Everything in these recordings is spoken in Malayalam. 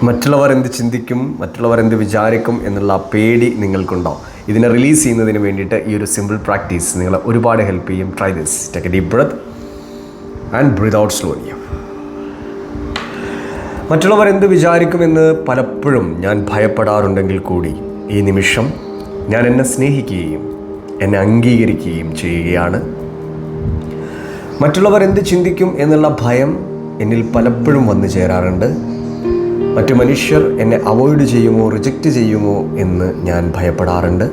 മറ്റുള്ളവർ എന്ത് ചിന്തിക്കും, മറ്റുള്ളവർ എന്ത് വിചാരിക്കും എന്നുള്ള പേടി നിങ്ങൾക്കുണ്ടോ? ഇതിനെ റിലീസ് ചെയ്യുന്നതിന് വേണ്ടിയിട്ട് ഈ ഒരു സിമ്പിൾ പ്രാക്ടീസ് നിങ്ങളെ ഒരുപാട് ഹെൽപ്പ് ചെയ്യും. Try this. Take a deep breath and breathe out slowly. മറ്റുള്ളവർ എന്ത് വിചാരിക്കുമെന്ന് പലപ്പോഴും ഞാൻ ഭയപ്പെടാറുണ്ടെങ്കിൽ കൂടി ഈ നിമിഷം ഞാൻ എന്നെ സ്നേഹിക്കുകയും എന്നെ അംഗീകരിക്കുകയും ചെയ്യുകയാണ്. മറ്റുള്ളവർ എന്ത് ചിന്തിക്കും എന്നുള്ള ഭയം എന്നിൽ പലപ്പോഴും വന്നു ചേരാറുണ്ട്. മറ്റു മനുഷ്യർ എന്നെ അവോയ്ഡ് ചെയ്യുമോ, റിജക്റ്റ് ചെയ്യുമോ എന്ന് ഞാൻ ഭയപ്പെടാറുണ്ട്.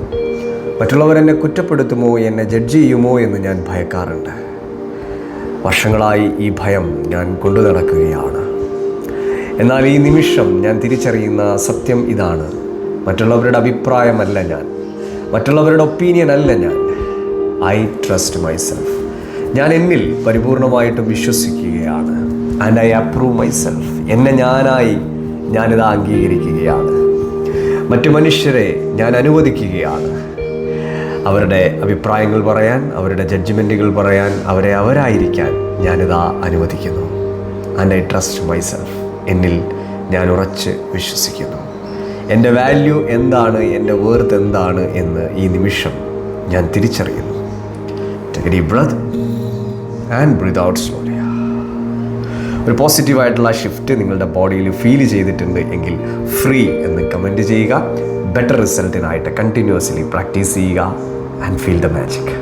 മറ്റുള്ളവർ എന്നെ കുറ്റപ്പെടുത്തുമോ, എന്നെ ജഡ്ജ് ചെയ്യുമോ എന്ന് ഞാൻ ഭയക്കാറുണ്ട്. വർഷങ്ങളായി ഈ ഭയം ഞാൻ കൊണ്ടു നടക്കുകയാണ്. എന്നാൽ ഈ നിമിഷം ഞാൻ തിരിച്ചറിയുന്ന സത്യം ഇതാണ്: മറ്റുള്ളവരുടെ അഭിപ്രായമല്ല ഞാൻ, മറ്റുള്ളവരുടെ ഒപ്പീനിയൻ അല്ല ഞാൻ. I trust myself. ഞാൻ എന്നിൽ പരിപൂർണമായിട്ടും വിശ്വസിക്കുകയാണ്. And I approve myself. എന്നെ ഞാനിത് അംഗീകരിക്കുകയാണ്. മറ്റു മനുഷ്യരെ ഞാൻ അനുവദിക്കുകയാണ് അവരുടെ അഭിപ്രായങ്ങൾ പറയാൻ, അവരുടെ ജഡ്ജ്മെൻറ്റുകൾ പറയാൻ, അവരായിരിക്കാൻ ഞാനിതാ അനുവദിക്കുന്നു. And I trust myself. എന്നിൽ ഞാൻ ഉറച്ച് വിശ്വസിക്കുന്നു. എൻ്റെ വാല്യൂ എന്താണ്, എൻ്റെ വേർത്ത് എന്താണ് എന്ന് ഈ നിമിഷം ഞാൻ തിരിച്ചറിയുന്നു. Take a deep breath and breathe out slowly. ഒരു പോസിറ്റീവായിട്ടുള്ള ഷിഫ്റ്റ് നിങ്ങളുടെ ബോഡിയിൽ ഫീൽ ചെയ്തിട്ടുണ്ട് എങ്കിൽ ഫ്രീ എന്ന് കമൻറ്റ് ചെയ്യുക. ബെറ്റർ റിസൾട്ടിനായിട്ട് കണ്ടിന്യൂസ്ലി പ്രാക്ടീസ് ചെയ്യുക ആൻഡ് ഫീൽ ദ മാജിക്.